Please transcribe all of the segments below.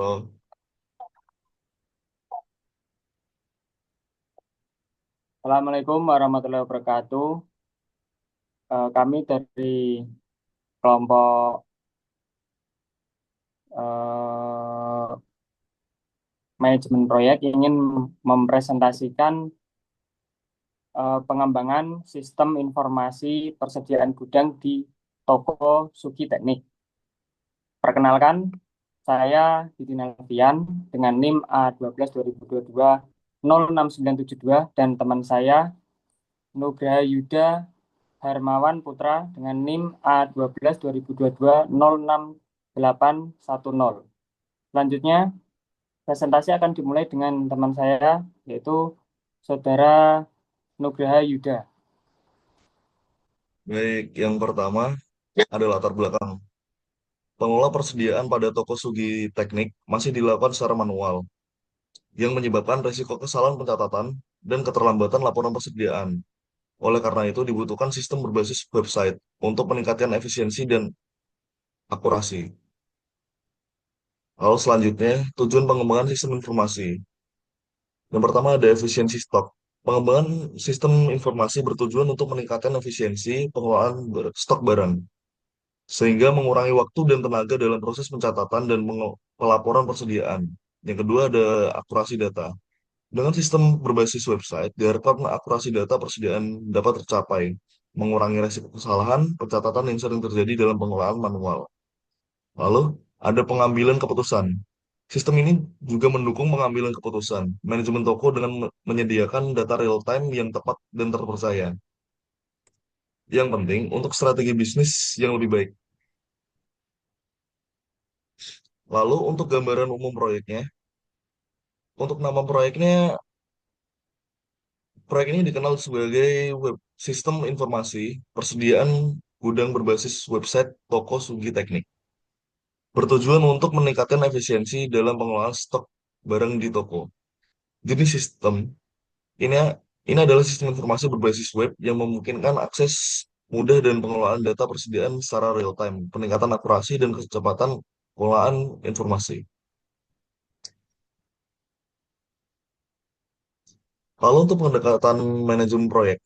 Oh, Assalamualaikum warahmatullahi wabarakatuh. Kami dari kelompok eh, manajemen proyek ingin mempresentasikan pengembangan sistem informasi persediaan gudang di toko Sugi Teknik. Perkenalkan, saya Didi Nalfian dengan NIM A12 2022 dan teman saya Nugraha Yuda Hermawan Putra dengan NIM A12 2022 06810. Selanjutnya, presentasi akan dimulai dengan teman saya, yaitu Saudara Nugraha Yuda. baik. Yang pertama ada latar belakang. Pengelola persediaan pada toko Sugi Teknik masih dilakukan secara manual, yang menyebabkan risiko kesalahan pencatatan dan keterlambatan laporan persediaan. Oleh karena itu, dibutuhkan sistem berbasis website untuk meningkatkan efisiensi dan akurasi. Lalu selanjutnya, tujuan pengembangan sistem informasi. Yang pertama ada efisiensi stok. Pengembangan sistem informasi bertujuan untuk meningkatkan efisiensi pengelolaan stok barang, sehingga mengurangi waktu dan tenaga dalam proses pencatatan dan pelaporan persediaan. Yang kedua ada akurasi data. Dengan sistem berbasis website, diharapkan akurasi data persediaan dapat tercapai, mengurangi resiko kesalahan pencatatan yang sering terjadi dalam pengelolaan manual. Lalu, ada pengambilan keputusan. Sistem ini juga mendukung pengambilan keputusan manajemen toko dengan menyediakan data real time yang tepat dan terpercaya. Yang penting untuk strategi bisnis yang lebih baik. Lalu untuk gambaran umum proyeknya, untuk nama proyeknya, proyek ini dikenal sebagai web sistem informasi persediaan gudang berbasis website toko Sugi Teknik. Bertujuan untuk meningkatkan efisiensi dalam pengelolaan stok barang di toko. Jenis sistem ini ini adalah sistem informasi berbasis web yang memungkinkan akses mudah dan pengelolaan data persediaan secara real time, peningkatan akurasi dan kecepatan pengelolaan informasi. Lalu untuk pendekatan manajemen proyek,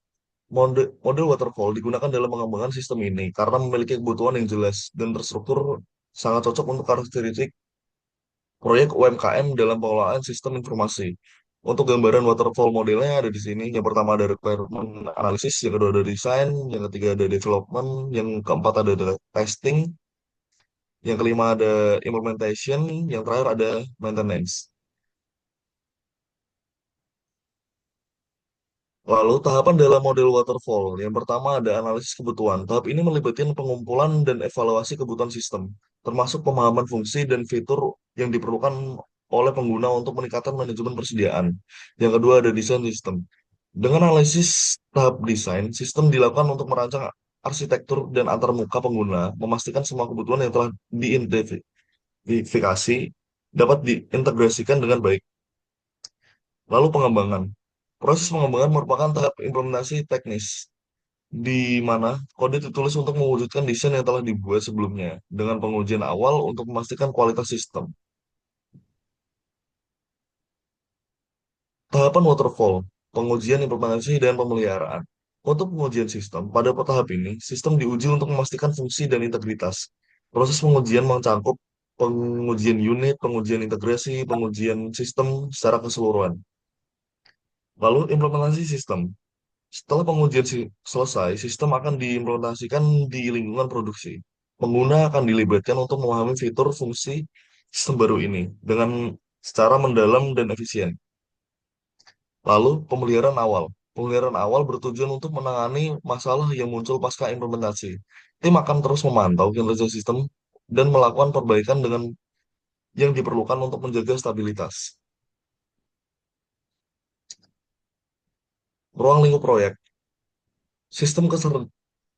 model waterfall digunakan dalam mengembangkan sistem ini karena memiliki kebutuhan yang jelas dan terstruktur, sangat cocok untuk karakteristik proyek UMKM dalam pengelolaan sistem informasi. Untuk gambaran waterfall modelnya ada di sini. Yang pertama ada requirement analysis, yang kedua ada desain, yang ketiga ada development, yang keempat ada testing, yang kelima ada implementation, yang terakhir ada maintenance. Lalu tahapan dalam model waterfall. Yang pertama ada analisis kebutuhan. Tahap ini melibatkan pengumpulan dan evaluasi kebutuhan sistem, termasuk pemahaman fungsi dan fitur yang diperlukan oleh pengguna untuk meningkatkan manajemen persediaan. Yang kedua ada desain sistem. Dengan analisis tahap desain, sistem dilakukan untuk merancang arsitektur dan antarmuka pengguna, memastikan semua kebutuhan yang telah diidentifikasi dapat diintegrasikan dengan baik. Lalu pengembangan. Proses pengembangan merupakan tahap implementasi teknis, di mana kode ditulis untuk mewujudkan desain yang telah dibuat sebelumnya, dengan pengujian awal untuk memastikan kualitas sistem. Tahapan waterfall, pengujian implementasi dan pemeliharaan. Untuk pengujian sistem, pada tahap ini, sistem diuji untuk memastikan fungsi dan integritas. Proses pengujian mencakup pengujian unit, pengujian integrasi, pengujian sistem secara keseluruhan. Lalu implementasi sistem. Setelah pengujian selesai, sistem akan diimplementasikan di lingkungan produksi. Pengguna akan dilibatkan untuk memahami fitur fungsi sistem baru ini dengan secara mendalam dan efisien. Lalu, pemeliharaan awal. Pemeliharaan awal bertujuan untuk menangani masalah yang muncul pasca implementasi. Tim akan terus memantau kinerja sistem dan melakukan perbaikan dengan yang diperlukan untuk menjaga stabilitas. Ruang lingkup proyek. Sistem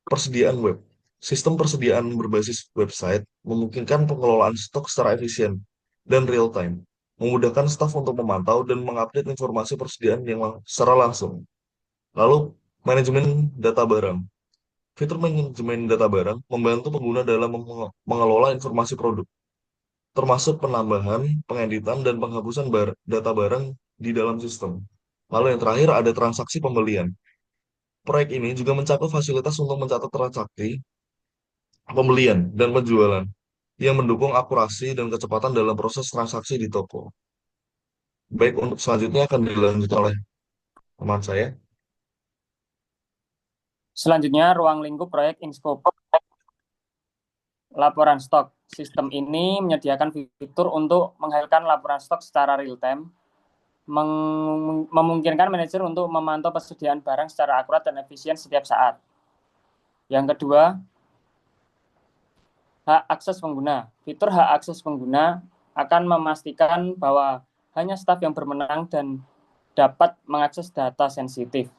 persediaan web. Sistem persediaan berbasis website memungkinkan pengelolaan stok secara efisien dan real time, memudahkan staf untuk memantau dan mengupdate informasi persediaan yang secara langsung. Lalu, manajemen data barang. Fitur manajemen data barang membantu pengguna dalam mengelola informasi produk, termasuk penambahan, pengeditan, dan penghapusan data barang di dalam sistem. Lalu yang terakhir ada transaksi pembelian. Proyek ini juga mencakup fasilitas untuk mencatat transaksi, pembelian, dan penjualan yang mendukung akurasi dan kecepatan dalam proses transaksi di toko. Baik, untuk selanjutnya akan dilanjutkan oleh teman saya. Selanjutnya, ruang lingkup proyek in scope. Laporan stok. Sistem ini menyediakan fitur untuk menghasilkan laporan stok secara real-time, memungkinkan manajer untuk memantau persediaan barang secara akurat dan efisien setiap saat. Yang kedua, hak akses pengguna. Fitur hak akses pengguna akan memastikan bahwa hanya staf yang berwenang dan dapat mengakses data sensitif,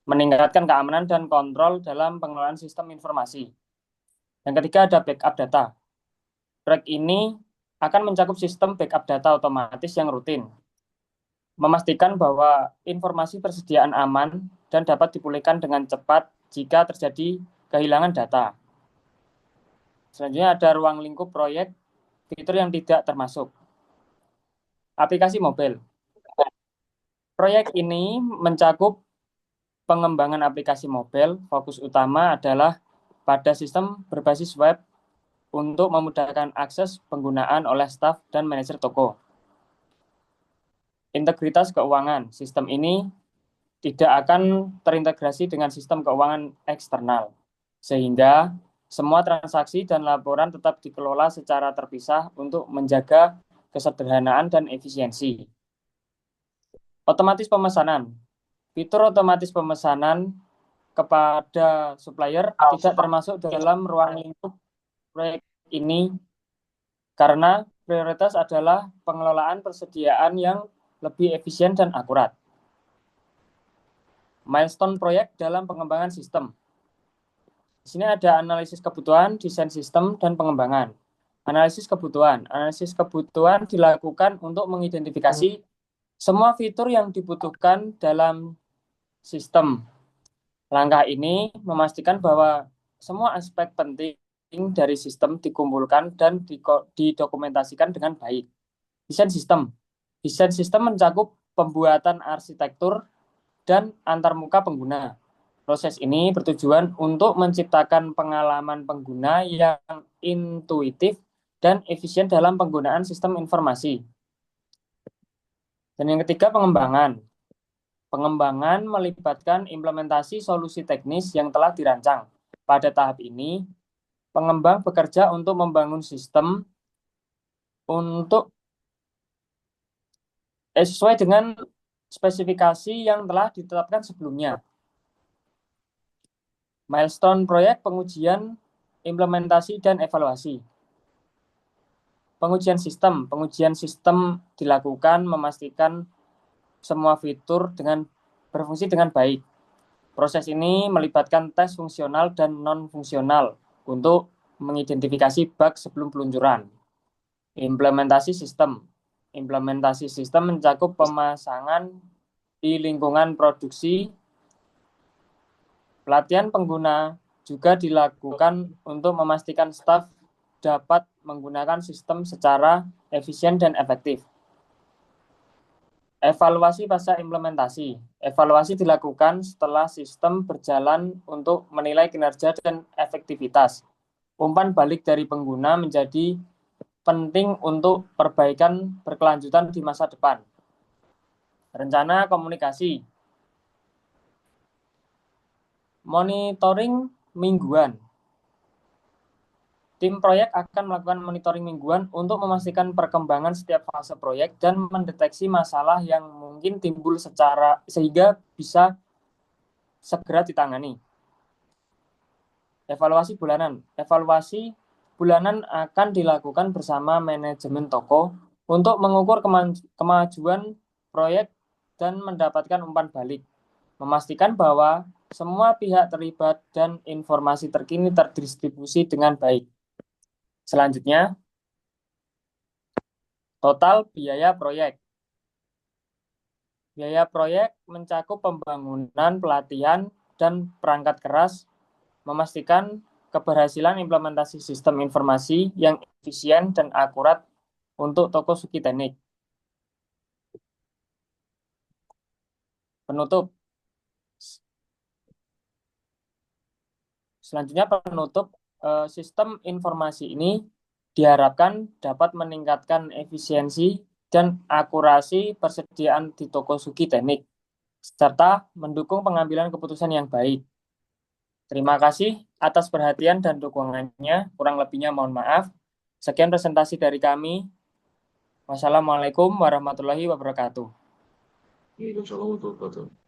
meningkatkan keamanan dan kontrol dalam pengelolaan sistem informasi. Yang ketiga ada backup data. Proyek ini akan mencakup sistem backup data otomatis yang rutin, memastikan bahwa informasi persediaan aman dan dapat dipulihkan dengan cepat jika terjadi kehilangan data. Selanjutnya ada ruang lingkup proyek, fitur yang tidak termasuk. Aplikasi mobil. Proyek ini mencakup pengembangan aplikasi mobil. Fokus utama adalah pada sistem berbasis web untuk memudahkan akses penggunaan oleh staf dan manajer toko. Integritas keuangan. Sistem ini tidak akan terintegrasi dengan sistem keuangan eksternal, sehingga semua transaksi dan laporan tetap dikelola secara terpisah untuk menjaga kesederhanaan dan efisiensi. Otomatis pemesanan. Fitur otomatis pemesanan kepada supplier tidak termasuk dalam ruang lingkup proyek ini karena prioritas adalah pengelolaan persediaan yang lebih efisien dan akurat. Milestone proyek dalam pengembangan sistem. Di sini ada analisis kebutuhan, desain sistem, dan pengembangan. Analisis kebutuhan. Analisis kebutuhan dilakukan untuk mengidentifikasi semua fitur yang dibutuhkan dalam sistem. Langkah ini memastikan bahwa semua aspek penting dari sistem dikumpulkan dan didokumentasikan dengan baik. Desain sistem. Desain sistem mencakup pembuatan arsitektur dan antarmuka pengguna. Proses ini bertujuan untuk menciptakan pengalaman pengguna yang intuitif dan efisien dalam penggunaan sistem informasi. Dan yang ketiga, pengembangan. Pengembangan melibatkan implementasi solusi teknis yang telah dirancang. Pada tahap ini, pengembang bekerja untuk membangun sistem untuk sesuai dengan spesifikasi yang telah ditetapkan sebelumnya. Milestone proyek, pengujian, implementasi, dan evaluasi. Pengujian sistem. Pengujian sistem dilakukan memastikan semua fitur berfungsi dengan baik. Proses ini melibatkan tes fungsional dan non-fungsional untuk mengidentifikasi bug sebelum peluncuran. Implementasi sistem. Implementasi sistem mencakup pemasangan di lingkungan produksi. Pelatihan pengguna juga dilakukan untuk memastikan staf dapat menggunakan sistem secara efisien dan efektif. Evaluasi pasca implementasi. Evaluasi dilakukan setelah sistem berjalan untuk menilai kinerja dan efektivitas. Umpan balik dari pengguna menjadi penting untuk perbaikan berkelanjutan di masa depan. Rencana komunikasi. Monitoring mingguan. Tim proyek akan melakukan monitoring mingguan untuk memastikan perkembangan setiap fase proyek dan mendeteksi masalah yang mungkin timbul sehingga bisa segera ditangani. Evaluasi bulanan. Evaluasi bulanan akan dilakukan bersama manajemen toko untuk mengukur kemajuan proyek dan mendapatkan umpan balik. Memastikan bahwa semua pihak terlibat dan informasi terkini terdistribusi dengan baik. Selanjutnya, total biaya proyek. Biaya proyek mencakup pembangunan, pelatihan, dan perangkat keras, memastikan keberhasilan implementasi sistem informasi yang efisien dan akurat untuk toko Suki Teknik. Penutup. Selanjutnya penutup, sistem informasi ini diharapkan dapat meningkatkan efisiensi dan akurasi persediaan di toko Suki Teknik, serta mendukung pengambilan keputusan yang baik. Terima kasih atas perhatian dan dukungannya. Kurang lebihnya mohon maaf. Sekian presentasi dari kami. Wassalamualaikum warahmatullahi wabarakatuh. Waalaikumsalam warahmatullahi wabarakatuh.